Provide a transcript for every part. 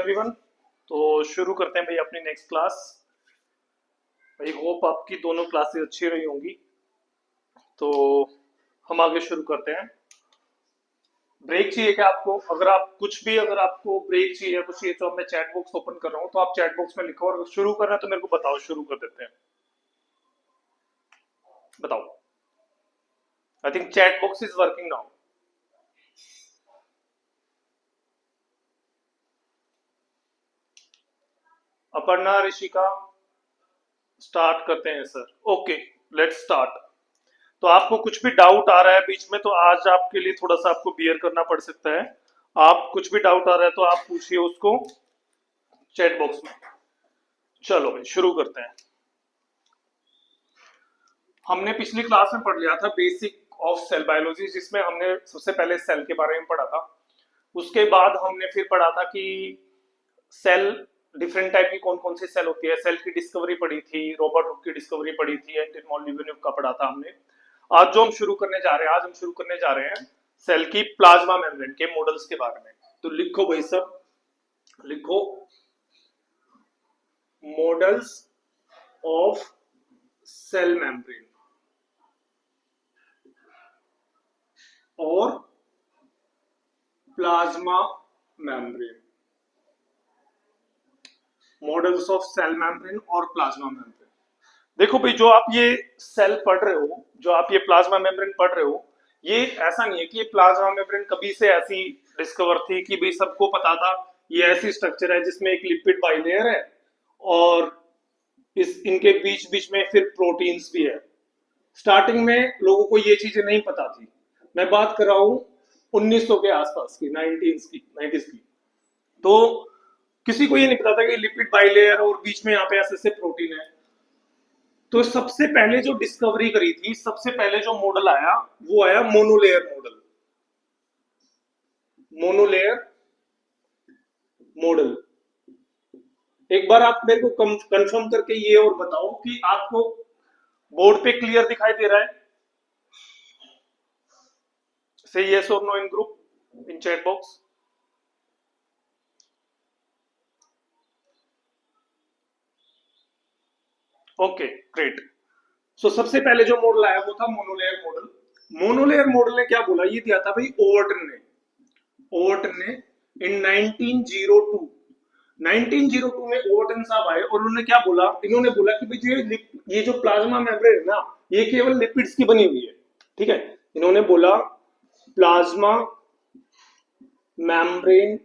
Everyone. तो शुरू करते हैं भाई अपनी नेक्स्ट क्लास। भाई होप आपकी दोनों क्लासेस अच्छी रही होंगी। तो हम आगे शुरू करते हैं। ब्रेक चाहिए क्या आपको? अगर आपको ब्रेक चाहिए कुछ चाहिए तो मैं चैट बॉक्स ओपन कर रहा हूँ, तो आप चैट बॉक्स में लिखो, और अगर शुरू करना है तो मेरे को बताओ, शुरू कर देते हैं। बताओ। I think chat box is working now. Aparna, Rishika, start करते हैं सर। Okay, let's start. तो आपको कुछ भी डाउट आ रहा है बीच में तो आज आपके लिए थोड़ा सा आपको बियर करना पड़ सकता है। आप कुछ भी डाउट आ रहा है तो आप पूछिए उसको चैट बॉक्स में। चलो भाई शुरू करते हैं। हमने पिछली क्लास में पढ़ लिया था बेसिक ऑफ सेल बायोलॉजी, जिसमें हमने सबसे पहले सेल के बारे में पढ़ा था। उसके बाद हमने फिर पढ़ा था कि सेल डिफरेंट टाइप की कौन कौन सी सेल होती है। सेल की डिस्कवरी पढ़ी थी, रॉबर्ट हुक की डिस्कवरी पढ़ी थी, एंटन लिविनोव का पढ़ा था हमने। आज जो हम शुरू करने जा रहे हैं, आज हम शुरू करने जा रहे हैं सेल की प्लाज्मा मेम्ब्रेन के मॉडल्स के बारे में। तो लिखो भाई सब, लिखो मॉडल्स ऑफ सेल मेम्ब्रेन और plasma membrane. Models of cell membrane और प्लाज्मा मेम्ब्रेन। देखो भाई, जो आप ये सेल पढ़ रहे हो, जो आप ये प्लाज्मा मेम्ब्रेन पढ़ रहे हो, ये ऐसा नहीं है कि ये प्लाज्मा मेम्ब्रेन कभी से ऐसी डिस्कवर थी कि भाई सबको पता था ये ऐसी स्ट्रक्चर है जिसमें एक लिपिड बाइलेयर है और इस इनके बीच बीच में फिर प्रोटीन्स भी है। स्टार्टिंग में लोगों को ये चीजें नहीं पता थी। मैं बात कर रहा हूं 1900 के आसपास की, 90s की। तो किसी को ये नहीं पता था कि लिपिड बाइलेयर और बीच में यहाँ पे ऐसे ऐसे प्रोटीन है। तो सबसे पहले जो डिस्कवरी करी थी, सबसे पहले जो मॉडल आया वो आया मोनोलेयर मॉडल। Monolayer model. एक बार आप मेरे को कंफर्म करके ये और बताओ कि आपको बोर्ड पे क्लियर दिखाई दे रहा है? से यस और no in group, in chat box. Okay great. So सबसे पहले जो मॉडल आया वो था मोनोलेयर मॉडल। मोनोलेयर मॉडल ने क्या बोला, ये दिया था भाई ओवर्टन ने। ओवर्टन ने इन 1902 में ओवर्टन साहब आए और उन्होंने क्या बोला, इन्होंने बोला कि भाई ये जो प्लाज्मा मेम्ब्रेन है ना, ये केवल लिपिड्स की बनी हुई है। ठीक है, इन्होंने बोला plasma membrane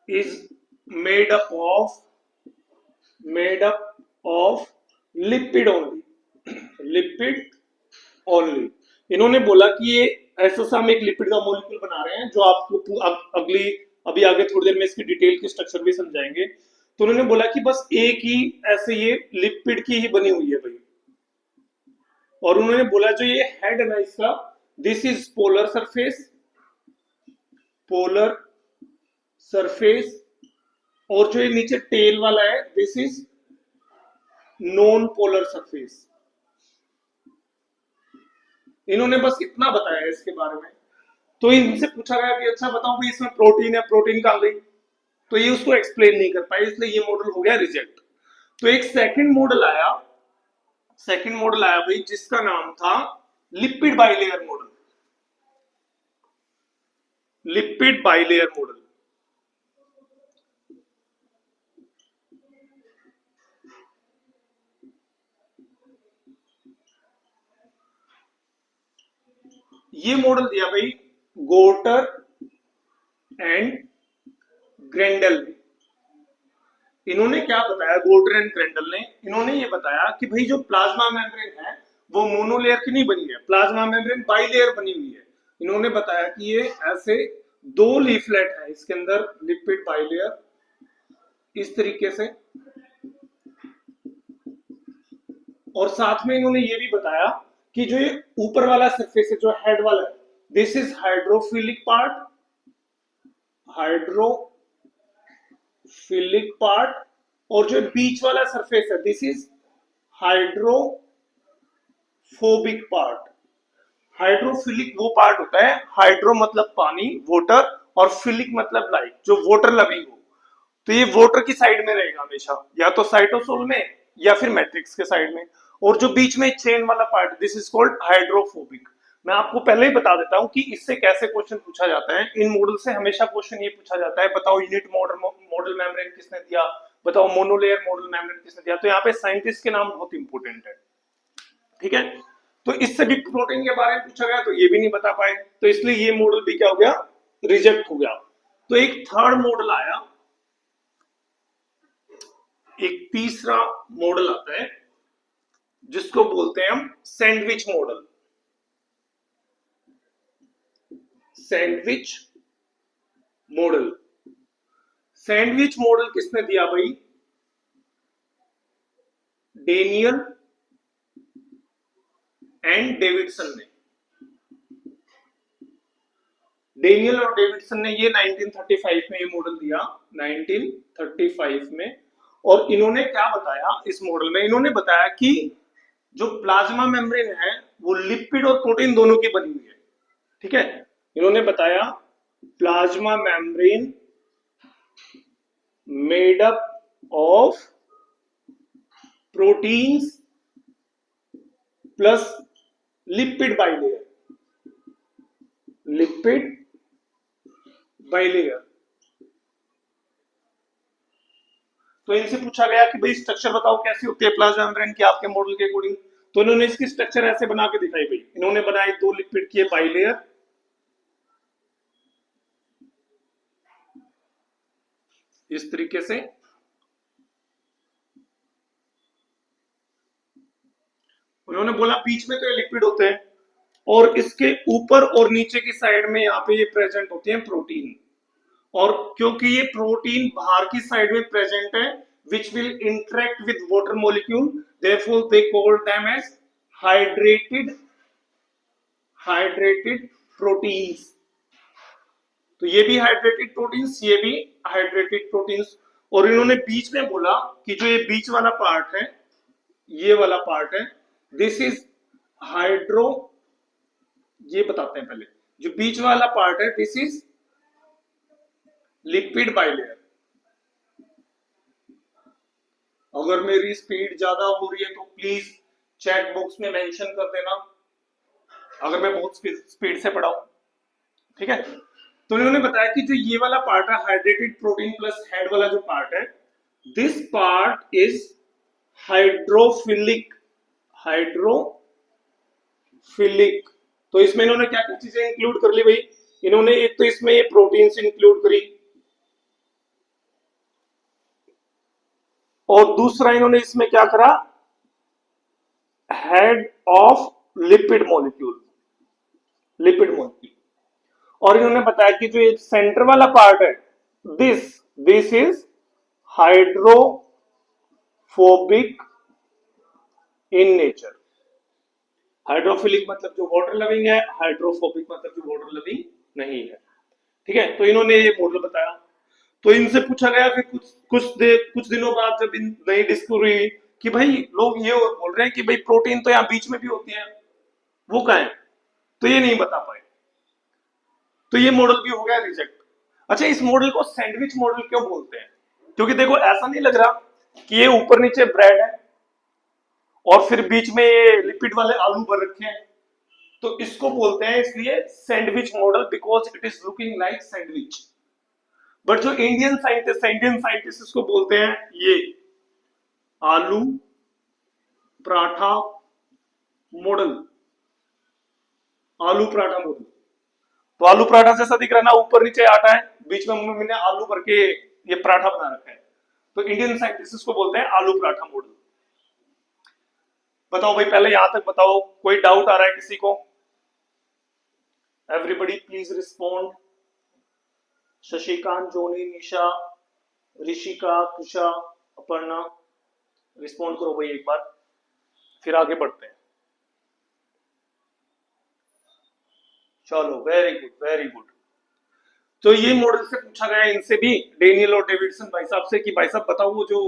is made up of lipid only, lipid only. इन्होंने बोला कि ये ऐसा सा हम एक लिपिड का मॉलिक्यूल बना रहे हैं जो आपको अगली अभी आगे थोड़ी देर में इसकी डिटेल की स्ट्रक्चर भी समझाएंगे। तो उन्होंने बोला कि बस एक ही ऐसे ये लिपिड की ही बनी हुई है भाई। और उन्होंने बोला जो ये हेड है ना इसका, this is polar surface, polar surface. और जो ये नीचे टेल वाला है, this is non polar surface. इन्होंने बस इतना बताया है इसके बारे में। तो इनसे पूछा गया कि अच्छा बताओ भाई इसमें प्रोटीन है, प्रोटीन कहां गई? तो ये उसको एक्सप्लेन नहीं कर पाए, इसलिए ये मॉडल हो गया रिजेक्ट। तो एक सेकंड मॉडल आया भाई, जिसका नाम था lipid bilayer model. Lipid bilayer model. ये मॉडल दिया भाई गोर्टर एंड ग्रेंडल ने। इन्होंने क्या बताया, गोर्टर एंड ग्रेंडल ने, इन्होंने ये बताया कि भाई जो प्लाज्मा मेम्ब्रेन है वो मोनोलेयर की नहीं बनी है, प्लाज्मा मेम्ब्रेन बाइलेयर बनी हुई है। इन्होंने बताया कि ये ऐसे दो लीफलेट है इसके अंदर, लिपिड बाइलेयर इस तरीके से। और साथ में इन्होंने ये भी बताया कि जो ये ऊपर वाला सरफेस है, जो हेड वाला है, this is hydrophilic part, hydrophilic part. और जो बीच वाला सरफेस है, this is hydrophobic part. Hydrophilic वो पार्ट होता है, हाइड्रो मतलब पानी, वाटर, और फिलिक मतलब लाइक, जो वाटर लविंग हो। तो ये वाटर की साइड में रहेगा हमेशा, या तो साइटोसोल में या फिर मैट्रिक्स के साइड में। और जो बीच में चेन वाला part, this is called hydrophobic. मैं आपको पहले ही बता देता हूं कि इससे कैसे क्वेश्चन पूछा जाता है। इन मॉडल से हमेशा क्वेश्चन ये पूछा जाता है, बताओ यूनिट मॉडल मेम्ब्रेन किसने दिया, बताओ मोनोलेयर मॉडल मेम्ब्रेन किसने दिया। तो यहाँ पे साइंटिस्ट के नाम बहुत इंपॉर्टेंट है, ठीक है। तो इससे भी प्रोटीन के बारे में पूछा गया तो ये भी नहीं बता पाए, तो इसलिए ये मॉडल भी क्या हो गया, रिजेक्ट हो गया। तो एक थर्ड मॉडल आया, एक तीसरा मॉडल आता है जिसको बोलते हैं हम sandwich model. Sandwich model, sandwich model किसने दिया भाई, डेनियल एंड डेविडसन ने। डेनियल और डेविडसन ने ये 1935 में ये मॉडल दिया, 1935 में। और इन्होंने क्या बताया इस मॉडल में, इन्होंने बताया कि जो प्लाज्मा मेम्ब्रेन है वो लिपिड और प्रोटीन दोनों की बनी हुई है, ठीक है। इन्होंने बताया plasma membrane made up of proteins plus lipid bilayer, lipid bilayer. तो इनसे पूछा गया कि भाई स्ट्रक्चर बताओ कैसी होती है प्लाज्मा मेम्ब्रेन की आपके मॉडल के अकॉर्डिंग। तो इन्होंने इसकी स्ट्रक्चर ऐसे बना के दिखाई भाई, इन्होंने बनाई दो लिपिड की बाइलेयर, इस तरीके से। उन्होंने बोला बीच में तो ये लिपिड होते हैं और इसके ऊपर और नीचे की साइड में यहाँ पे ये प्रेजेंट होते हैं प्रोटीन। और क्योंकि ये प्रोटीन बाहर की साइड में प्रेजेंट है which will interact with water molecule, therefore they call them as hydrated proteins। तो ये भी हाइड्रेटेड प्रोटीन्स, ये भी हाइड्रेटेड प्रोटीन्स। और इन्होंने बीच में बोला कि जो ये बीच वाला पार्ट है, ये वाला पार्ट है, दिस इज हाइड्रो, ये बताते हैं पहले, जो बीच वाला पार्ट है दिस इज लिपिड बाइलेयर। अगर मेरी स्पीड ज्यादा हो रही है तो प्लीज चैट बॉक्स में मेंशन कर देना अगर मैं बहुत स्पीड से पढ़ाऊं, ठीक है। तो उन्होंने बताया कि जो ये वाला पार्ट है हाइड्रेटेड प्रोटीन प्लस हेड वाला जो पार्ट है, this part is hydrophilic, hydrophilic. तो इसमें इन्होंने क्या क्या चीजें इंक्लूड कर ली भाई, इन्होंने एक तो इसमें ये प्रोटीन्स इंक्लूड करी, और दूसरा इन्होंने इसमें क्या करा, head of lipid molecule, lipid molecule. और इन्होंने बताया कि जो ये सेंटर वाला पार्ट है this is hydrophobic in nature. Hydrophilic मतलब जो वाटर लविंग है, हाइड्रोफोबिक मतलब जो वाटर लविंग नहीं है, ठीक है। तो इन्होंने ये मॉडल बताया। तो इनसे पूछा गया फिर कुछ दिनों बाद जब इन नई डिस्कवरी हुई कि भाई लोग ये बोल रहे हैं कि भाई प्रोटीन तो यहाँ बीच में भी होती है, वो कहाँ है, तो ये नहीं बता पाए। तो ये मॉडल भी हो गया रिजेक्ट। अच्छा, इस मॉडल को सैंडविच मॉडल क्यों बोलते हैं, क्योंकि देखो ऐसा नहीं लग रहा कि ये ऊपर नीचे ब्रेड है और फिर बीच में ये लिपिड वाले आलू भर रखे हैं। तो इसको बोलते हैं इसलिए sandwich model, because it is looking like sandwich. But जो इंडियन साइंटिस्ट इसको बोलते हैं ये आलू पराठा मॉडल, आलू पराठा मॉडल। तो आलू पराठा जैसा दिख रहा है ना, ऊपर नीचे आटा है, बीच में मम्मी ने आलू भर के ये पराठा बना रखा है। तो इंडियन साइंटिस्ट इसको बोलते हैं आलू पराठा मॉडल। बताओ भाई, पहले यहां तक बताओ, कोई डाउट आ रहा है किसी को? Everybody please respond. Shashikant, Johnny, Nisha, Rishika, Kusha, Aparna, respond करो भाई एक बार, फिर आगे बढ़ते हैं। चलो, वेरी गुड वेरी गुड। तो ये मॉडल से पूछा गया इनसे भी, डेनियल और डेविडसन भाई साहब से, कि भाई साहब बताओ वो जो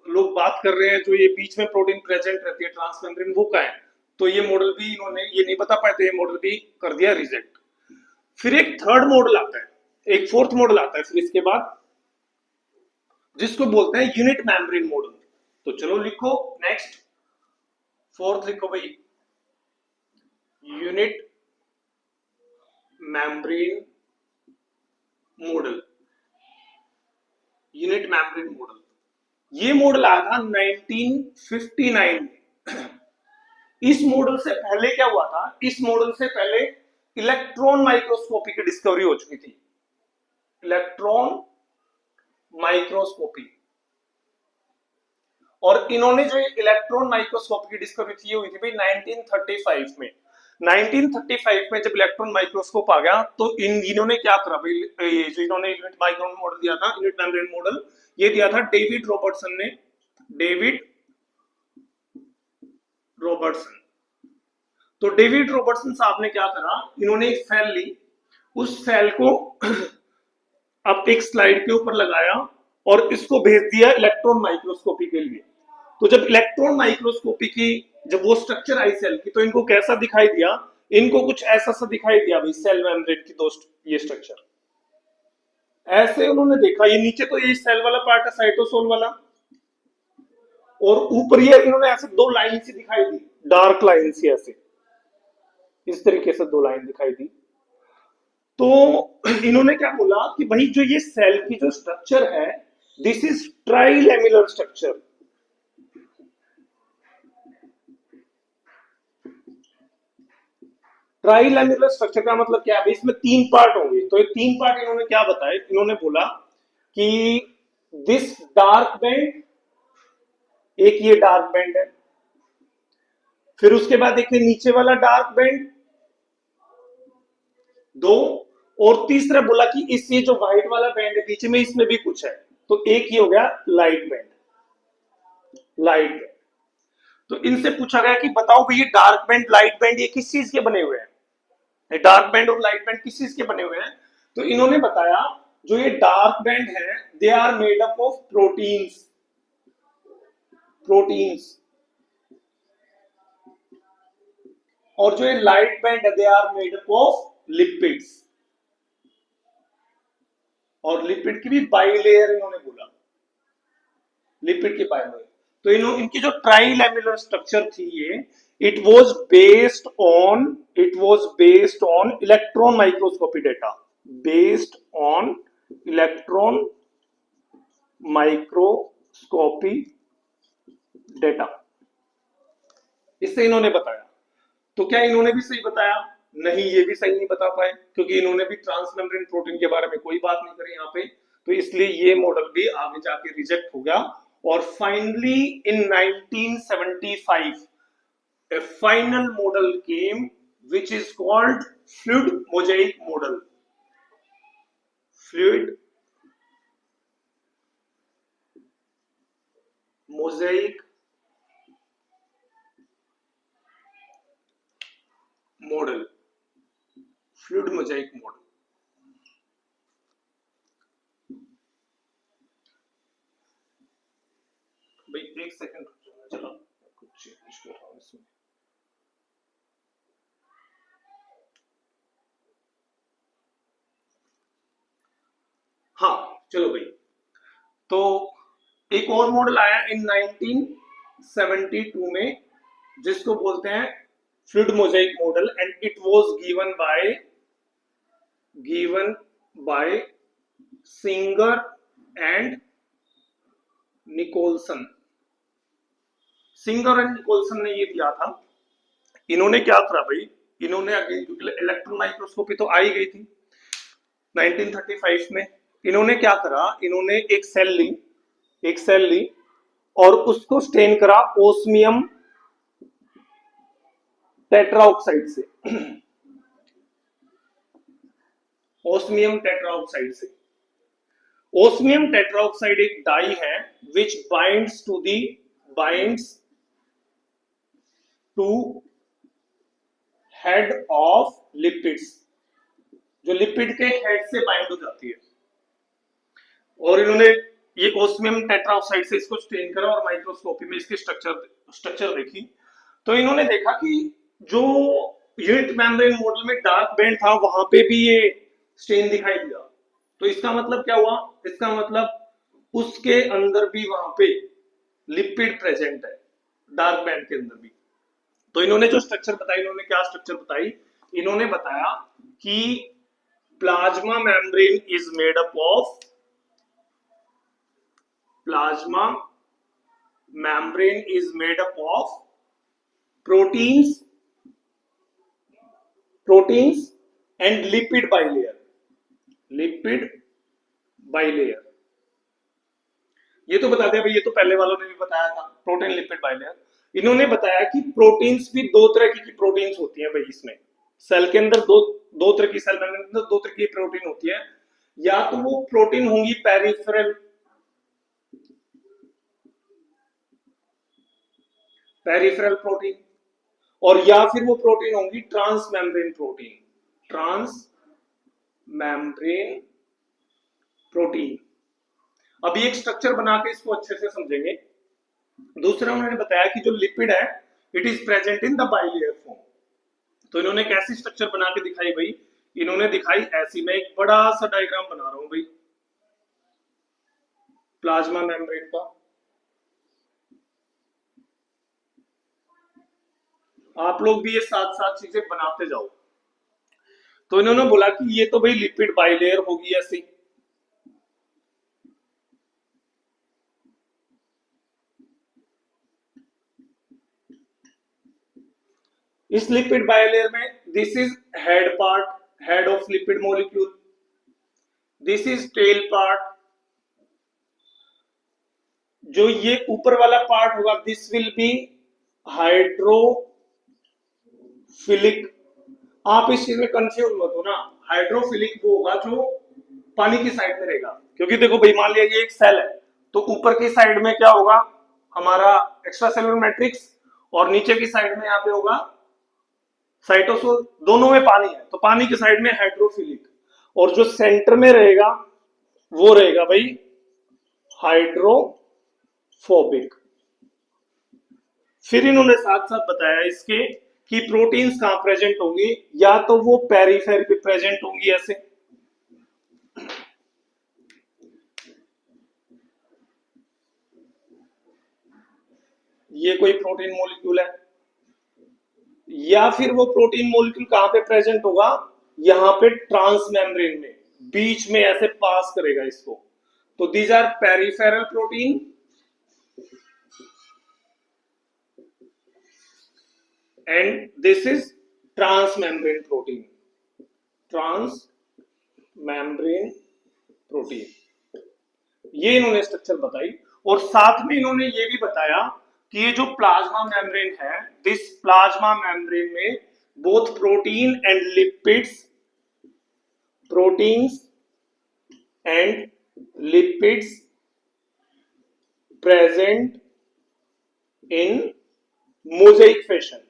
लोग बात कर रहे हैं जो ये बीच में प्रोटीन प्रेजेंट रहती है ट्रांसमेम्ब्रेन, वो क्या है। तो ये मॉडल भी इन्होंने ये नहीं बता पाए, तो ये मॉडल भी कर दिया रिजेक्ट। फिर एक थर्ड मॉडल आता है, एक फोर्थ मॉडल आता है फिर इसके बाद, जिसको बोलते हैं यूनिट मेम्ब्रेन मॉडल। तो चलो लिखो नेक्स्ट, फोर्थ लिखो भाई, unit membrane model. Unit membrane model, ये मॉडल आया था 1959 में। इस मॉडल से पहले क्या हुआ था, इस मॉडल से पहले इलेक्ट्रॉन माइक्रोस्कोपी की डिस्कवरी हो चुकी थी। इलेक्ट्रॉन माइक्रोस्कोपी, और इन्होंने जो इलेक्ट्रॉन माइक्रोस्कोपी की डिस्कवरी थी हुई थी भाई 1935 में। 1935 में जब इलेक्ट्रॉन माइक्रोस्कोप आ गया तो इन्होंने क्या करा भाई, ये जो इन्होंने यूनिट माइक्रोन मॉडल दिया था, यूनिट मेम्ब्रेन मॉडल, ये दिया था डेविड रॉबर्टसन ने। डेविड रॉबर्टसन, तो डेविड रॉबर्टसन साहब ने क्या करा, इन्होंने एक सेल ली, उस सेल को अब एक स्लाइड के ऊपर लगाया और इसको भेज दिया इलेक्ट्रॉन माइक्रोस्कोपी के लिए। तो जब इलेक्ट्रॉन माइक्रोस्कोपी की जब वो स्ट्रक्चर आई सेल की, तो इनको कैसा दिखाई दिया, इनको कुछ ऐसा सा दिखाई दिया भाई, सेल मेम्ब्रेन की दोस्त ये स्ट्रक्चर ऐसे उन्होंने देखा। ये नीचे तो ये सेल वाला पार्ट है, साइटोसोल वाला, और ऊपर ये इन्होंने ऐसे दो लाइन सी दिखाई दी, डार्क लाइन सी, ऐसे इस तरीके से दो लाइन दिखाई दी। तो इन्होंने क्या बोला कि भाई जो ये सेल की जो स्ट्रक्चर है, दिस इज ट्राइलेमुलर स्ट्रक्चर। ट्राइलेमुलर स्ट्रक्चर का मतलब क्या है, इसमें तीन पार्ट होंगे। तो ये तीन पार्ट इन्होंने क्या बताए, इन्होंने बोला कि दिस डार्क बैंड, एक ये डार्क बैंड है, फिर उसके बाद देखिए नीचे वाला डार्क बैंड, दो, और तीसरा बोला कि इस ये जो व्हाइट वाला बैंड है बीच में, इसमें भी कुछ है, तो एक ही हो गया लाइट बैंड। लाइट बैंड, तो इनसे पूछा गया कि बताओ भाई ये डार्क बैंड लाइट बैंड ये किस चीज के बने हुए हैं, डार्क बैंड और लाइट बैंड किस चीज के बने हुए हैं। तो इन्होंने बताया जो ये डार्क बैंड है, they are made up of proteins. Proteins, और जो ये लाइट बैंड है, they are made up of lipids. और लिपिड की भी बाइलेयर इन्होंने बोला, लिपिड की बाइलेयर। तो इनकी जो ट्राइलेमुलर स्ट्रक्चर थी ये, it was based on electron microscopy data, based on electron microscopy data, इससे इन्होंने बताया। तो क्या इन्होंने भी सही बताया? नहीं, ये भी सही नहीं बता पाए, क्योंकि इन्होंने भी ट्रांसमेम्ब्रेन प्रोटीन के बारे में कोई बात नहीं करी यहाँ पे। तो इसलिए ये मॉडल भी आगे जाके रिजेक्ट हो गया। और finally in 1975 a final model came which is called fluid mosaic model. Fluid mosaic model, fluid mosaic model। भाई एक सेकंड, चलो कुछ चेंज कर रहा हूं इसमें। हाँ चलो भाई, तो एक और मॉडल आया इन 1972 में, जिसको बोलते हैं fluid mosaic model, and it was given by Singer and Nicolson. Singer and Nicolson ने ये दिया था। इन्होंने क्या करा भाई, इन्होंने अगेन, क्योंकि इलेक्ट्रॉन माइक्रोस्कोपी तो आई गई थी 1935 में, इन्होंने क्या करा, इन्होंने एक सेल ली और उसको स्टेन करा ओस्मियम टेट्राऑक्साइड से। ओस्मियम टेट्राऑक्साइड से। ओस्मियम टेट्राऑक्साइड एक डाई है which binds to head of lipids, जो लिपिड के हेड से बाइंड हो जाती है। और इन्होंने ये ओस्मियम टेट्राऑक्साइड से इसको स्टेन करा और माइक्रोस्कोपी में इसकी स्ट्रक्चर देखी। तो इन्होंने देखा कि जो यूनिट मेम्ब्रेन मॉडल में डार्क बैंड था, वहां पे भी ये स्टेन दिखाई दिया, तो इसका मतलब क्या हुआ, इसका मतलब उसके अंदर भी वहां पे लिपिड प्रेजेंट है, डार्क बैंड के अंदर भी। तो इन्होंने जो स्ट्रक्चर बताई, इन्होंने क्या स्ट्रक्चर बताई, इन्होंने बताया कि plasma membrane is made up of, plasma membrane is made up of proteins, proteins and lipid bilayer, lipid bilayer. ये तो बता दिया भाई, ये तो पहले वालों ने भी बताया था, प्रोटीन लिपिड बाइलेयर। इन्होंने बताया कि प्रोटीन्स भी दो तरह की प्रोटीन्स होती हैं भाई, इसमें सेल के अंदर दो दो तरह की, सेल मेम्ब्रेन के अंदर दो तरह की प्रोटीन होती है। या तो वो प्रोटीन होंगी पेरिफेरल, पेरिफेरल प्रोटीन, और या फिर वो प्रोटीन होंगी trans membrane protein, trans membrane protein. अभी एक स्ट्रक्चर बना के इसको अच्छे से समझेंगे। दूसरा उन्होंने बताया कि जो लिपिड है it is present in the bilayer form. तो इन्होंने कैसी स्ट्रक्चर बना के दिखाई भाई, इन्होंने दिखाई ऐसी, मैं एक बड़ा सा डायग्राम बना रहा हूं भाई प्लाज्मा मेम्ब्रेन का। आप लोग भी ये साथ साथ चीजें बनाते जाओ। तो इन्होंने बोला कि ये तो भाई लिपिड बाइलेयर होगी ऐसी, इस लिपिड बाइलेयर में this is head part, head of lipid molecule, this is tail part, जो ये ऊपर वाला पार्ट होगा दिस विल बी हाइड्रोफिलिक। आप इस चीज में कंफ्यूज मत हो ना, हाइड्रोफिलिक वो होगा जो पानी की साइड में रहेगा। क्योंकि देखो भाई मान लिया ये एक सेल है, तो ऊपर की साइड में क्या होगा हमारा एक्स्ट्रा सेलुलर मैट्रिक्स, और नीचे की साइड में यहाँ पे होगा साइटोसोल, दोनों में पानी है, तो पानी की साइड में हाइड्रोफिलिक, और जो सेंटर में रहेगा वो रहेगा भाई हाइड्रोफोबिक। फिर इन्होंने साथ साथ बताया इसके कि प्रोटीन्स कहां प्रेजेंट होंगी, या तो वो पेरिफेर पे प्रेजेंट होंगी ऐसे, ये कोई प्रोटीन मॉलिक्यूल है, या फिर वो प्रोटीन मॉलिक्यूल कहां पे प्रेजेंट होगा, यहां पे ट्रांस मेम्ब्रेन में बीच में ऐसे पास करेगा इसको। तो these are peripheral protein and this is trans membrane protein, trans membrane protein. ये इन्होंने स्ट्रक्चर बताई, और साथ में इन्होंने ये भी बताया कि ये जो प्लाज्मा मेम्ब्रेन है, दिस प्लाज्मा मेम्ब्रेन में both protein and lipids, proteins and lipids present in Mosaic fashion,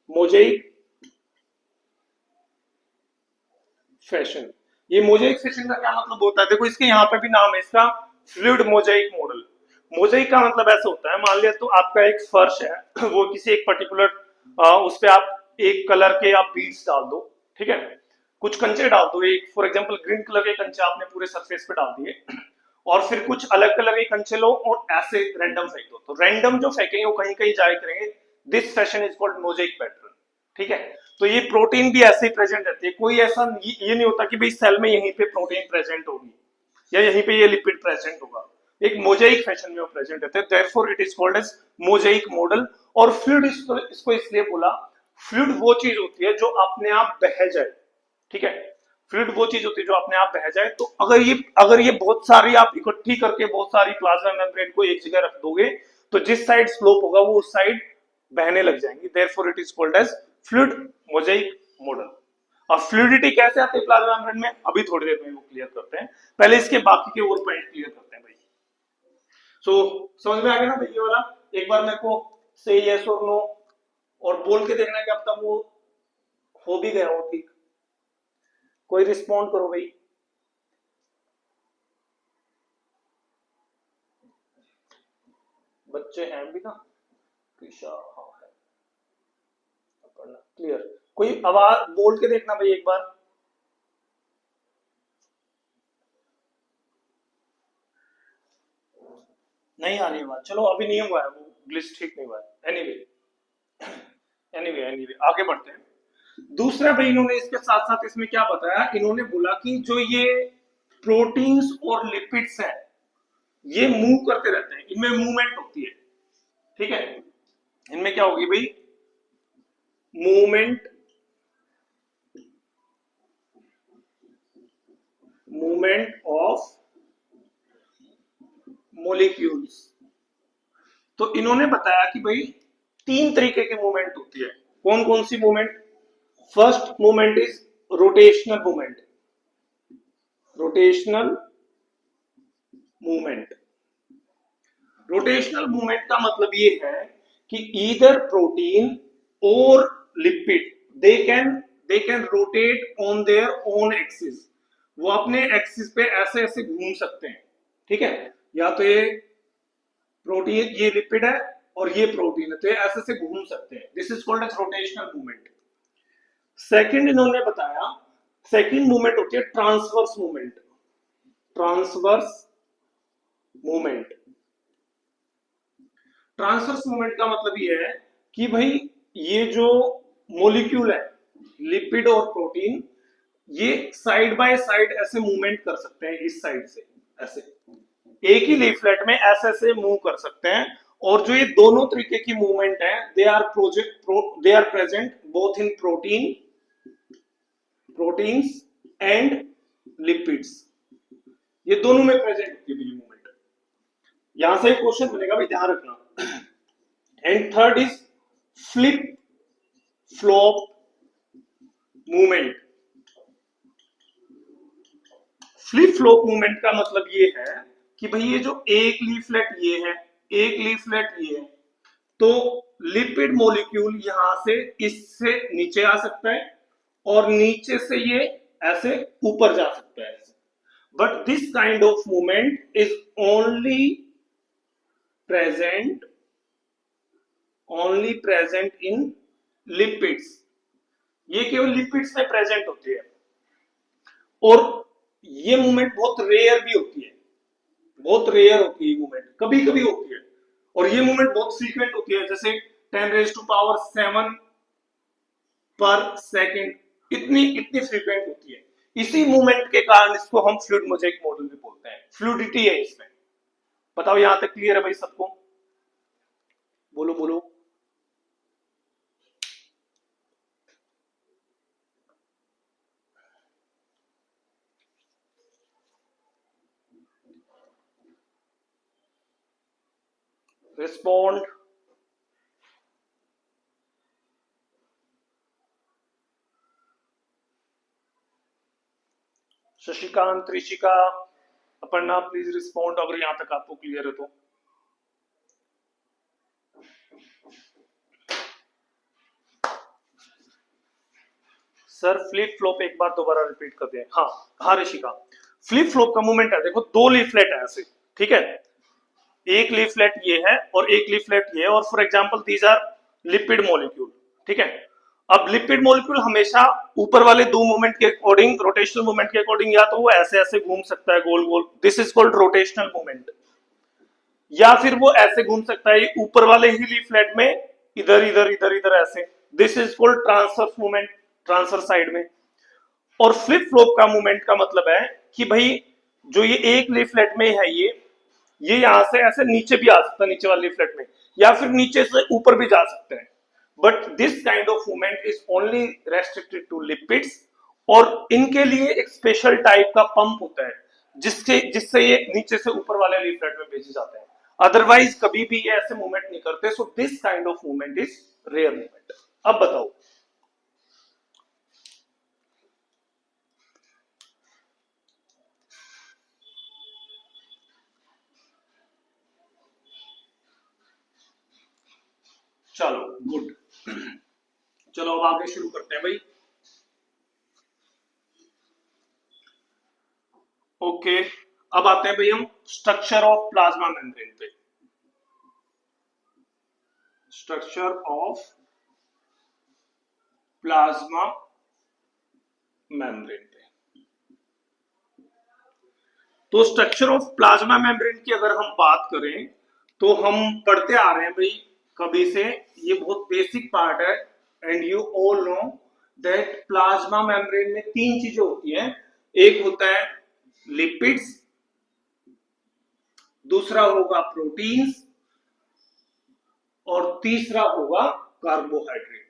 Mosaic fashion. ये मोजाइक फैशन का क्या मतलब होता है, देखो इसके यहाँ पे भी नाम है इसका, फ्लूइड मोजाइक मॉडल। मोजाइक का मतलब ऐसा होता है, मान लिया तो आपका एक फर्श है वो किसी एक पर्टिकुलर उस पे आप एक कलर के आप बीड्स डाल दो, ठीक है, कुछ कंचे डाल दो, एक फॉर एग्जांपल ग्रीन कलर के कंचे आपने पूरे सरफेस पे डाल दिए, और फिर कुछ अलग कलर के कंचे लो और ऐसे रैंडम फेंक दो, तो रैंडम जो फेंकेंगे वो कहीं कहीं जाए करेंगे, this fashion is called Mosaic pattern, ठीक है। तो ये प्रोटीन भी ऐसे ही प्रेजेंट रहती है, कोई ऐसा ये नहीं होता कि भाई सेल में यहीं पे प्रोटीन प्रेजेंट होगी या यहीं पे ये लिपिड प्रेजेंट होगा, एक मोजाइक फैशन में वो प्रेजेंट रहते हैं, therefore it is called as mosaic model. और फ्लूइड इसको इसलिए बोला, फ्लूइड वो चीज होती है जो अपने आप बह जाए, ठीक है, फ्लूइड वो चीज होती है जो अपने आप बह जाए। तो अगर ये बहुत सारी आप इकट्ठी करके बहुत सारी प्लाज्मा मेम्ब्रेन को एक जगह रख दोगे, तो जिस साइड स्लोप होगा वो उस साइड बहने लग जाएंगी, therefore it is called as fluid mosaic model. अब फ्लूइडिटी कैसे आती है प्लाज्मा मेम्ब्रेन में, अभी थोड़ी देर में वो क्लियर करते हैं, पहले इसके बाकी के और पॉइंट क्लियर करते हैं भाई। सो समझ में आ गया ना भाई ये वाला, एक बार मेरे को से यस और नो और बोल के देखना कि अब तक वो हो भी गया हो ठीक, कोई रिस्पॉन्ड करो भाई। बच्चे हैं भी ना, कृषा हाँ है, क्लियर, कोई आवाज बोल के देखना भाई एक बार। नहीं आ रही है बात, चलो अभी नहीं हुआ है वो ग्लिच, ठीक नहीं हुआ है। एनीवे आगे बढ़ते हैं। दूसरा भाई इन्होंने इसके साथ साथ इसमें क्या बताया, इन्होंने बोला कि जो ये प्रोटीन्स और लिपिड्स हैं ये मूव करते रहते हैं, इनमें मूवमेंट होती है, ठीक है। इनमें क्या होगी भाई, मूवमेंट, मूवमेंट ऑफ मोलिक्यूल्स। तो इन्होंने बताया कि भाई तीन तरीके की मूवमेंट होती है। कौन कौन सी movement? First movement is rotational movement, rotational movement. Rotational movement का मतलब ये है कि ईदर प्रोटीन और lipid they can they can rotate on their own axis, वो अपने एक्सिस पे ऐसे ऐसे घूम सकते हैं, ठीक है। या तो ये प्रोटीन, ये लिपिड है और ये प्रोटीन है, तो ये ऐसे ऐसे घूम सकते हैं, this is called as rotational movement. Second इन्होंने बताया, सेकंड मूवमेंट होती है transverse movement, transverse movement. Transverse movement का मतलब ये है कि भाई ये जो मोलिक्यूल है, लिपिड और प्रोटीन, ये साइड बाय साइड ऐसे मूवमेंट कर सकते हैं, इस साइड से ऐसे एक ही लीफलेट में ऐसे ऐसे मूव कर सकते हैं। और जो ये दोनों तरीके की मूवमेंट है, they are present both in proteins and lipids, ये दोनों में प्रेजेंट होती है ये मूवमेंट। यहां से एक क्वेश्चन बनेगा भाई, ध्यान रखना। And third is flip flop movement. Flip flop movement का मतलब ये है कि भाई ये जो एक लीफलेट ये है, एक लीफलेट ये है, तो लिपिड मॉलिक्यूल यहां से इससे नीचे आ सकता है और नीचे से ये ऐसे ऊपर जा सकता है। But this kind of movement is only present only present in lipids, ये केवल लिपिड्स में प्रेजेंट होती है। और ये मूवमेंट बहुत रेयर भी होती है, बहुत रेयर होती है मूवमेंट, कभी कभी होती है। और ये मूवमेंट बहुत फ्रीक्वेंट होती है, जैसे 10⁻⁷ पर सेकेंड, इतनी इतनी फ्रीक्वेंट होती है। इसी मूवमेंट के कारण इसको हम फ्लूइड मोज़ेक मॉडल भी बोलते हैं, फ्लूइडिटी है इसमें। बताओ यहां तक क्लियर है भाई सबको? बोलो बोलो। Respond. Shashikant, Rishika, Aparna, please respond अगर यहां तक आपको क्लियर है तो। सर फ्लिप फ्लॉप एक बार दोबारा रिपीट कर दें। हाँ हाँ ऋषिका, फ्लिप फ्लॉप का मूवमेंट है, देखो दो लीफलेट है ऐसे, ठीक है। एक लीफलेट ये है और एक लीफलेट ये है, और for example these are lipid molecule, ठीक है। अब लिपिड मॉलिक्यूल हमेशा ऊपर वाले दो मूवमेंट के अकॉर्डिंग, रोटेशनल मूवमेंट के अकॉर्डिंग, या तो वो ऐसे ऐसे घूम सकता है गोल गोल, this is called rotational movement, या फिर वो ऐसे घूम सकता है ऊपर वाले ही लीफलेट में, इधर इधर इधर इधर ऐसे, this is called transverse movement, transfer side में। और फ्लिप फ्लॉप का मूवमेंट का मतलब है कि भाई जो ये एक लीफलेट में है, ये यहां से ऐसे नीचे भी आ सकता है, नीचे वाले लीफलेट में, या फिर नीचे से ऊपर भी जा सकते हैं। But this kind of movement is only restricted to lipids, और इनके लिए एक स्पेशल टाइप का पंप होता है जिससे जिससे ये नीचे से ऊपर वाले लीफलेट में भेजे जाते हैं। अदरवाइज कभी भी ये ऐसे मूवमेंट नहीं करते। So this kind of movement is rare movement. अब बताओ। चलो गुड, चलो अब आगे शुरू करते हैं भाई। ओके, अब आते हैं भाई हम स्ट्रक्चर ऑफ प्लाज्मा मेम्ब्रेन पे। स्ट्रक्चर ऑफ प्लाज्मा मेम्ब्रेन पे। तो स्ट्रक्चर ऑफ प्लाज्मा मेम्ब्रेन की अगर हम बात करें, तो हम पढ़ते आ रहे हैं भाई कभी से, ये बहुत बेसिक पार्ट है। And you all know that plasma membrane में तीन चीजें होती हैं। एक होता है लिपिड्स, दूसरा होगा प्रोटीन्स, और तीसरा होगा कार्बोहाइड्रेट।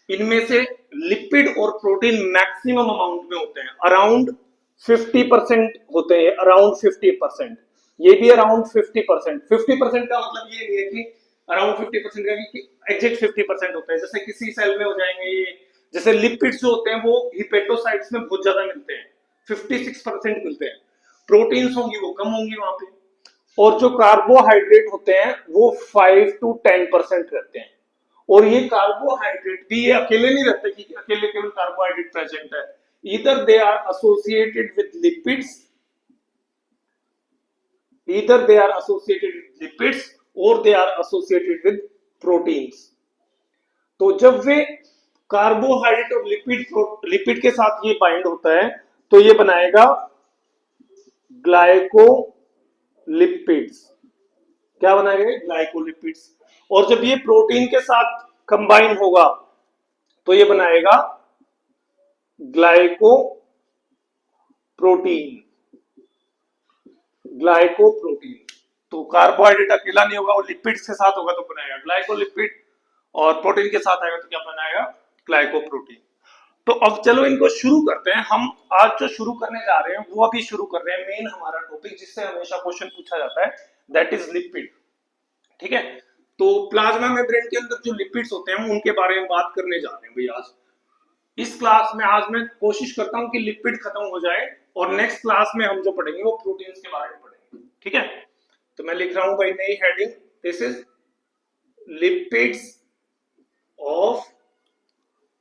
इनमें से लिपिड और प्रोटीन मैक्सिमम अमाउंट में होते हैं, अराउंड 50% होते हैं, अराउंड 50%। ये भी अराउंड 50%। 50% का मतलब ये नहीं है कि अराउंड 50% का कि एग्जैक्ट 50% होता है। जैसे किसी सेल में हो जाएंगे ये, जैसे लिपिड्स जो होते हैं वो हिपेटोसाइट्स में बहुत ज्यादा मिलते हैं, 56% मिलते हैं। प्रोटीन्स होंगी वो कम होंगी वहां पे। और जो कार्बोहाइड्रेट होते हैं वो 5 to 10% रहते हैं। और ये कार्बोहाइड्रेट भी ये अकेले नहीं रहते कि अकेले केवल कार्बोहाइड्रेट प्रेजेंट है। Either they are associated with lipids, either they are associated with lipids or they are associated with proteins। तो जब वे कार्बोहाइड्रेट और लिपिड के साथ ये बाइंड होता है तो ये बनाएगा ग्लाइकोलिपिड्स। क्या बनाएगा? ग्लाइकोलिपिड्स। और जब ये प्रोटीन के साथ कंबाइन होगा तो ये बनाएगा ग्लाइकोप्रोटीन। ग्लाइकोप्रोटीन। तो कार्बोहाइड्रेट अकेला नहीं होगा, और लिपिड्स के साथ होगा तो बनाएगा ग्लाइकोलिपिड, और प्रोटीन के साथ आएगा तो क्या बनाएगा? ग्लाइकोप्रोटीन। तो अब चलो इनको शुरू करते हैं। हम आज जो शुरू करने जा रहे हैं वो अभी शुरू कर रहे हैं मेन हमारा टॉपिक, जिससे हमेशा क्वेश्चन पूछा जाता है, दैट इज लिपिड। ठीक है, तो प्लाज्मा मेम्ब्रेन के अंदर जो लिपिड्स होते हैं उनके बारे में बात करने जा रहे हैं भाई आज इस क्लास में। आज मैं कोशिश करता हूं कि लिपिड खत्म हो जाए, और नेक्स्ट क्लास में हम जो पढ़ेंगे वो प्रोटीन्स के बारे में पढ़ेंगे। ठीक है, तो मैं लिख रहा हूं भाई नई heading, this is lipids of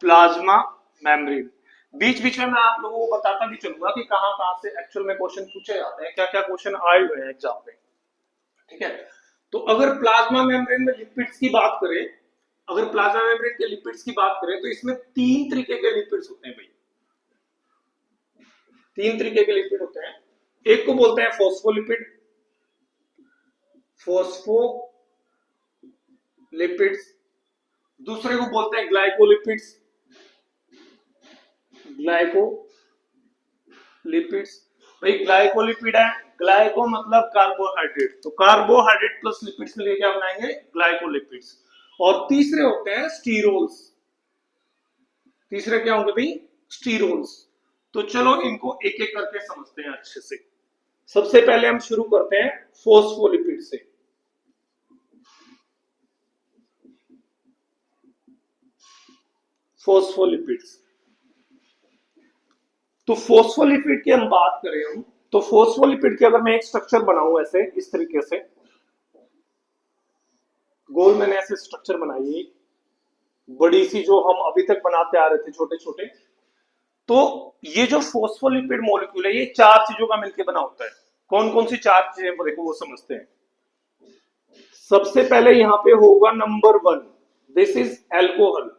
plasma membrane. बीच बीच में मैं आप लोगों को बताता भी चलूंगा कि कहां कहां से एक्चुअल में क्वेश्चन पूछे जाते हैं, क्या क्या क्वेश्चन आए हुए हैं एग्जाम में। ठीक है, तो अगर प्लाज्मा मेम्ब्रेन में लिपिड्स की बात करें, अगर प्लाज्मा मेम्ब्रेन के लिपिड्स की बात करें तो इसमें तीन तरीके के लिपिड्स होते हैं भाई। तीन तरीके के लिपिड होते हैं। एक को बोलते हैं फॉस्फोलिपिड, फॉस्फोलिपिड्स। दूसरे को बोलते हैं ग्लाइकोलिपिड्स, ग्लाइकोलिपिड्स। भाई ग्लाइकोलिपिड है, ग्लाइको मतलब कार्बोहाइड्रेट, तो कार्बोहाइड्रेट प्लस लिपिड्स मिलकर क्या बनाएंगे? ग्लाइकोलिपिड्स। और तीसरे होते हैं स्टीरोल्स। तीसरे क्या होंगे भाई? स्टीरोल्स। तो चलो इनको एक एक करके समझते हैं अच्छे से। सबसे पहले हम शुरू करते हैं फॉस्फोलिपिड से। फॉस्फोलिपिड्स, तो फॉस्फोलिपिड की हम बात करें हम, तो फॉस्फोलिपिड की अगर मैं एक स्ट्रक्चर बनाऊं ऐसे इस तरीके से, गोल मैंने ऐसे स्ट्रक्चर बनाई बड़ी सी, जो हम अभी तक बनाते आ रहे थे छोटे छोटे। तो ये जो फॉस्फोलिपिड मॉलिक्यूल है ये चार चीजों का मिलकर बना होता है। कौन कौन सी चार चीजें देखो वो समझते हैं। सबसे पहले यहां पे होगा number 1, this is alcohol.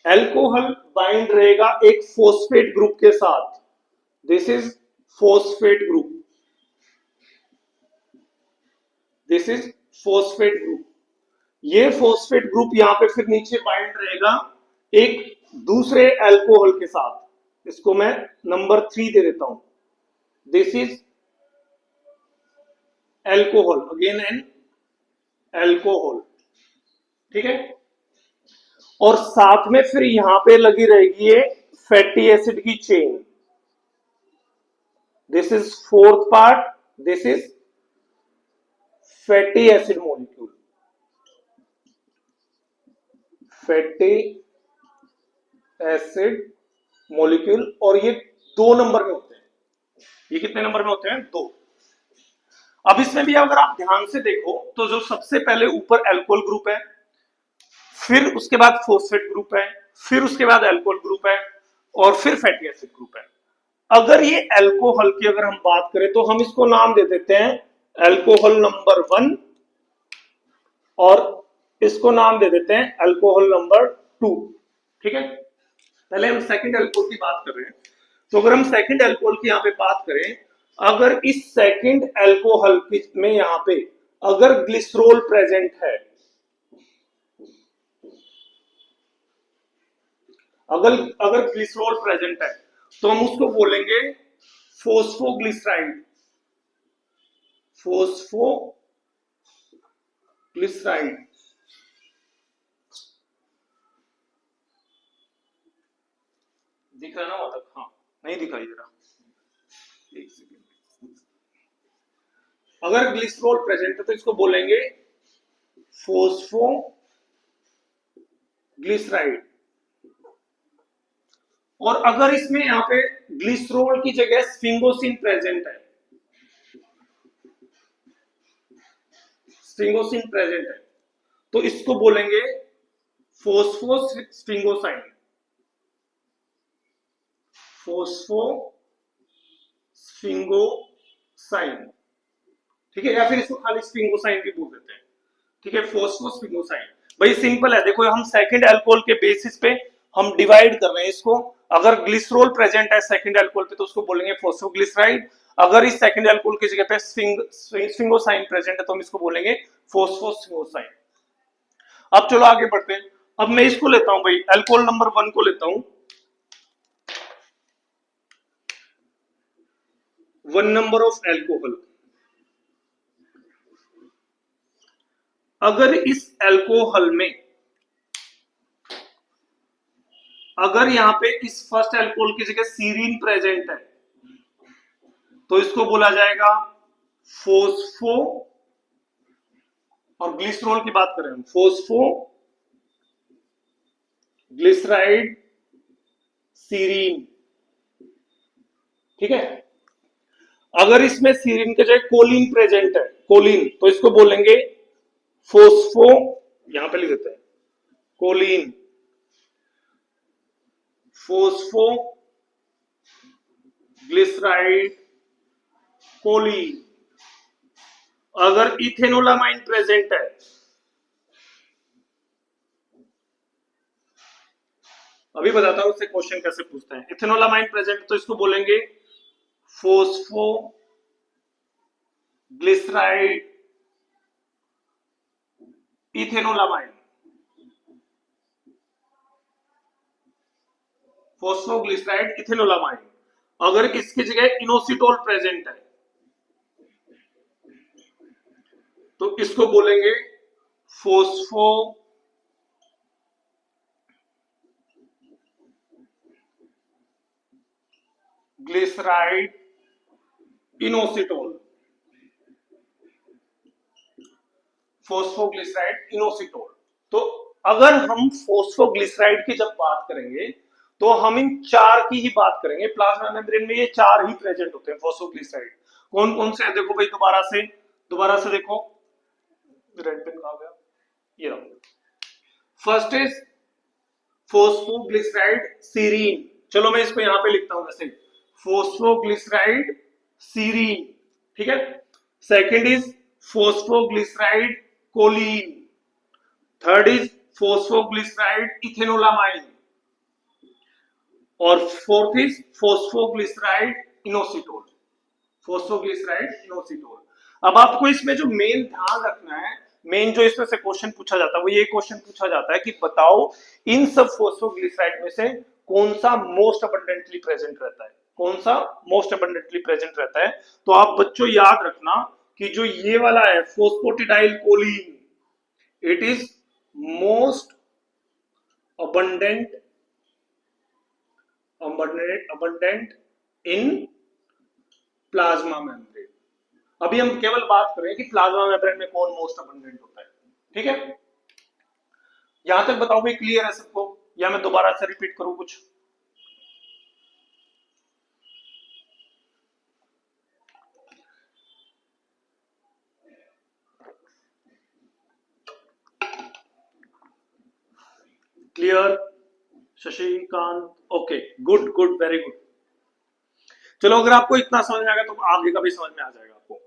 Alcohol bind रहेगा एक फॉस्फेट ग्रुप के साथ, this is phosphate group, this is phosphate group. ये फॉस्फेट ग्रुप यहां पे फिर नीचे बाइंड रहेगा एक दूसरे एल्कोहल के साथ, इसको मैं नंबर 3 दे देता हूं, this is alcohol, again an alcohol. ठीक है, और साथ में फिर यहां पे लगी रहेगी ये फैटी एसिड की chain, this is fourth part, this is fatty acid molecule, fatty acid molecule. और ये 2 नंबर में होते हैं। ये कितने नंबर में होते हैं? 2। अब इसमें भी अगर आप ध्यान से देखो तो जो सबसे पहले ऊपर एल्कोहल ग्रुप है, फिर उसके बाद फॉस्फेट ग्रुप है, फिर उसके बाद एल्कोहल ग्रुप है, और फिर फैटी एसिड ग्रुप है। अगर ये एल्कोहल की अगर हम बात करें तो हम इसको नाम दे देते हैं एल्कोहल नंबर 1, और इसको नाम दे देते हैं एल्कोहल नंबर 2। ठीक है, पहले हम सेकंड एल्कोहल की बात कर रहे हैं। तो अगर हम सेकंड अल्कोहल की यहाँ पे बात करें, अगर इस सेकंड अल्कोहल में यहाँ पे अगर ग्लिसरॉल प्रेजेंट है, अगर अगर ग्लिसरॉल प्रेजेंट है तो हम उसको बोलेंगे फोस्फोग्लिसराइड, फोस्फोग्लिसराइड। दिख रहा ना वहां तक? हाँ, नहीं दिखाई दे रहा, एक सेकेंड। अगर ग्लिसरॉल प्रेजेंट है तो इसको बोलेंगे फोस्फोग्लिसराइड। और अगर इसमें यहां पे ग्लिसरॉल की जगह स्फिंगोसिन प्रेजेंट है, स्फिंगोसिन प्रेजेंट है, तो इसको बोलेंगे फोस्फोस्फिंगोसाइन, फोस्फोस्फिंगोसाइन। ठीक है, या फिर इसको खाली स्फिंगोसाइन भी बोल देते हैं। ठीक है, फोस्फोस्फिंगोसाइन। भाई सिंपल है, देखो हम सेकंड अल्कोहल के बेसिस पे हम डिवाइड कर रहे हैं इसको। अगर ग्लिसरॉल प्रेजेंट है सेकंड अल्कोहल पे तो उसको बोलेंगे फोस्फोग्लिसराइड। अगर इस सेकंड अल्कोहल की जगह पे स्फिंगोसाइन प्रेजेंट है तो हम इसको बोलेंगे फोस्फोस्फिंगोसाइन। अब चलो आगे बढ़ते हैं। अब मैं इसको लेता हूं भाई, अल्कोहल नंबर 1 को लेता हूं, 1 नंबर ऑफ अल्कोहल। अगर इस अल्कोहल में अगर यहां पे इस फर्स्ट अल्कोहल की जगह सीरीन प्रेजेंट है तो इसको बोला जाएगा फोस्फो, और ग्लिसरॉल की बात करें हम, फोस्फो ग्लिसराइड सीरीन। ठीक है, अगर इसमें सीरीन के जगह कोलिन प्रेजेंट है, कोलिन, तो इसको बोलेंगे फोस्फो, यहां पे लिख देते हैं कोलिन, फोस्फो ग्लिसराइड कोलिन। अगर इथेनोलामाइन प्रेजेंट है, अभी बताता हूं उससे क्वेश्चन कैसे पूछते हैं। इथेनोलामाइन प्रेजेंट तो इसको बोलेंगे फोस्फो ग्लिसराइड इथेनोलामाइन, फोस्फोग्लिसराइड इथेनोलामाइन। अगर इसकी जगह इनोसिटोल प्रेजेंट है तो इसको बोलेंगे phospho glyceride inositol, phosphoglyceride inositol. तो अगर हम फोस्फोग्लिसराइड की जब बात करेंगे तो हम इन चार की ही बात करेंगे। प्लाज्मा मेम्ब्रेन में ये चार ही प्रेजेंट होते हैं फोस्फोग्लिसराइड। कौन कौन से है देखो भाई, दोबारा से देखो, रेड पेन कहां गया, ये रहा। फर्स्ट इज फोस्फोग्लिसराइड सीरीन, चलो मैं इसको यहां पे लिखता हूं वैसे, फोस्फोग्लिसराइड सीरीन। ठीक है, second is phosphoglyceride choline, third is phosphoglyceride ethanolamine, और fourth is phosphoglyceride inositol, phosphoglyceride inositol. अब आपको इसमें जो मेन ध्यान रखना है, मेन जो इसमें से क्वेश्चन पूछा जाता है वो ये क्वेश्चन पूछा जाता है कि बताओ इन सब फोस्फोग्लिसराइड में से कौन सा मोस्ट अबंडेंटली प्रेजेंट रहता है, कौन सा मोस्ट अबंडेंटली प्रेजेंट रहता है। तो आप बच्चों याद रखना कि जो ये वाला है phosphatidyl choline, it is most abundant in plasma membrane. अभी हम केवल बात करें कि प्लाज्मा मेम्ब्रेन में कौन मोस्ट अबंडेंट होता है। ठीक है, यहां तक बताओ भाई, क्लियर है सबको, या मैं दोबारा से रिपीट करूं कुछ? Clear Shashikant? Okay, good good, very good. चलो अगर आपको इतना समझ में आ गया तो आगे का भी समझ में आ जाएगा आपको।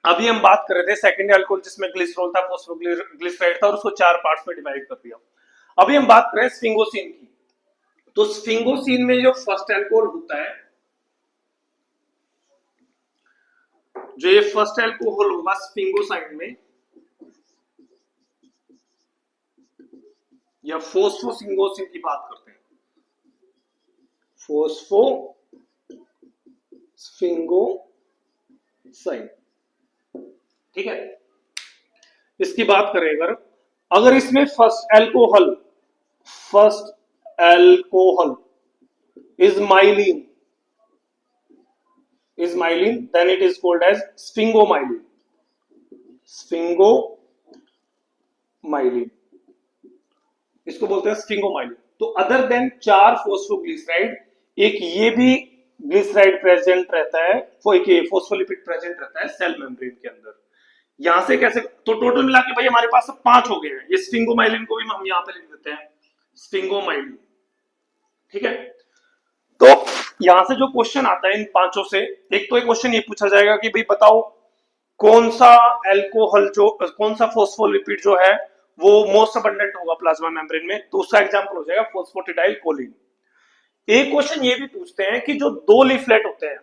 अभी हम बात कर रहे थे सेकेंडरी अल्कोहल जिसमें ग्लिसरॉल था, फोस्फोग्लिसराइड था, और उसको चार पार्ट्स में डिवाइड कर दिया। अभी हम बात करें स्फिंगोसिन की। तो स्फिंगोसिन में जो फर्स्ट अल्कोहल होता है जो ये फर्स्ट एल्कोहल होगा स्फिंगोसाइड में या फोस्फोसिंगोसिन की बात करते हैं, फोस्फोस्फिंगोसाइड, ठीक है। इसकी बात करें अगर इसमें first alcohol is myelin then it is called as sphingomyelin, इसको बोलते हैं स्फिंगोमाइलिन। तो अदर देन 4 फोस्फोग्लिसराइड एक ये भी ग्लिसराइड प्रेजेंट रहता है, एक फोस्फोलिपिड प्रेजेंट रहता है सेल मेम्ब्रेन के अंदर। यहां से कैसे, तो टोटल मिला के भाई हमारे पास 5 हो गए हैं। ये स्फिंगोमाइलिन को भी हम यहां पे लिख देते हैं स्फिंगोमाइलिन, ठीक है। तो यहां से जो क्वेश्चन आता है इन पांचों से, एक तो एक क्वेश्चन ये पूछा जाएगा कि भाई बताओ कौन सा फोस्फोलिपिड जो है वो मोस्ट अबंडेंट होगा प्लाज्मा मेम्ब्रेन में, तो उसका एग्जांपल हो जाएगा फोस्फेटिडाइल कोलिन। एक क्वेश्चन ये भी पूछते हैं कि जो दो लीफलेट होते हैं,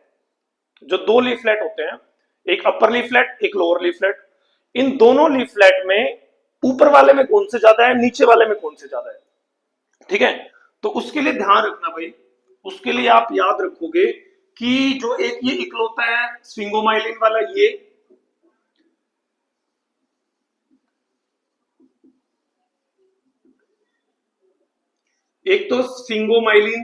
एक अपर लीफलेट एक लोअर लीफलेट, इन दोनों लीफलेट में ऊपर वाले में कौन से ज्यादा है, नीचे वाले में कौन से ज्यादा है, ठीक है। तो उसके लिए ध्यान रखना भाई, उसके लिए आप याद रखोगे कि जो एक ये इकलौता है स्फिंगोमाइलिन वाला, ये एक तो स्फिंगोमाइलिन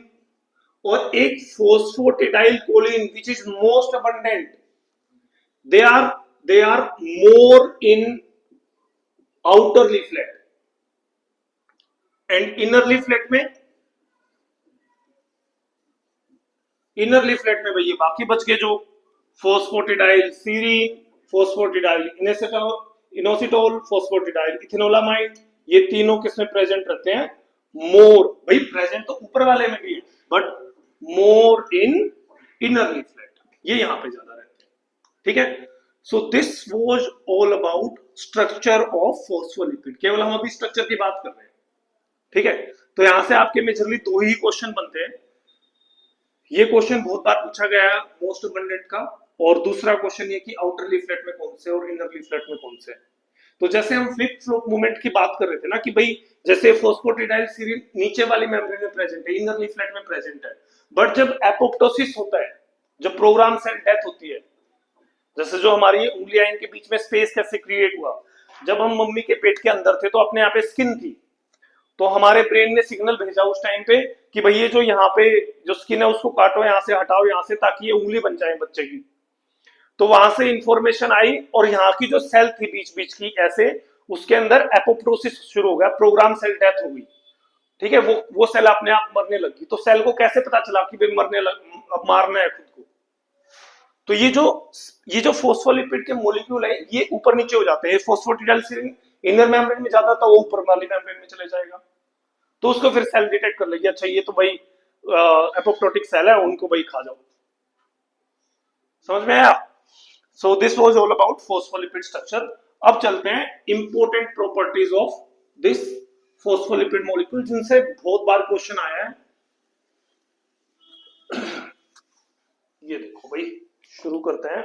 और एक phosphatidyl choline which is most abundant, they are more in outer leaflet and inner leaflet में भैया बाकी बच के जो फोस्फोटिडाइल सीरीन, फोस्फोटिडाइल इनोसिटोल, फोस्फोटिडाइल इथेनोलामाइड, ये तीनों किसमें प्रेजेंट रहते हैं, मोर, भाई प्रेजेंट तो ऊपर वाले में भी है but more in inner leaflet, ये यहां पे ज्यादा रहते हैं, ठीक है। So this was all about structure of phospholipid, केवल हम अभी स्ट्रक्चर की बात कर रहे हैं, ठीक है। तो यहां से आपके मेजरली 2 ही क्वेश्चन बनते हैं। ये क्वेश्चन बहुत बार पूछा गया है मोस्ट अबंडेंट का, और दूसरा क्वेश्चन ये कि आउटर लीफलेट में कौन से और इनर लीफलेट में कौन से। तो जैसे हम फ्लिप फ्लॉप मूवमेंट की बात कर रहे थे ना कि भाई जैसे फोस्फोटिडाइल सीरीन नीचे वाली मेम्ब्रेन में प्रेजेंट है, इनर लीफलेट में प्रेजेंट है, बट जब एपोप्टोसिस होता है, जब प्रोग्राम सेल डेथ होती है, जैसे जो हमारी उंगलियां इनके बीच में स्पेस कैसे क्रिएट हुआ, जब हम मम्मी के पेट के अंदर थे तो अपने यहाँ पे स्किन थी, तो हमारे ब्रेन ने सिग्नल भेजा उस टाइम पे कि भाई ये जो यहाँ पे जो स्किन है उसको काटो, यहाँ से हटाओ यहाँ से, ताकि ये उंगली बन जाए बच्चे की। तो वहां से इंफॉर्मेशन आई और यहाँ की जो सेल थी बीच बीच की ऐसे, उसके अंदर एपोप्टोसिस शुरू हो गया, प्रोग्राम सेल डेथ हो गई, ठीक है। वो सेल अपने आप मरने लगी। तो सेल को कैसे पता चला कि भाई अब मारना है खुद को, तो ये जो फोस्फोलिपिड के मॉलिक्यूल है ये ऊपर नीचे हो जाते हैं। फोस्फोटिडाइल सीरीन इनर मेम्ब्रेन में जाता था, वो ऊपर वाली मेम्ब्रेन में चले जाएगा, तो उसको फिर सेल डिटेक्ट कर लेगी, अच्छा ये तो भाई एपोप्टोटिक सेल है, उनको भाई खा जाओ। समझ में आया? So this was all about phospholipid structure. अब चलते हैं important properties of this phospholipid molecule, जिनसे बहुत बार क्वेश्चन आया है। ये देखो भाई, शुरू करते हैं।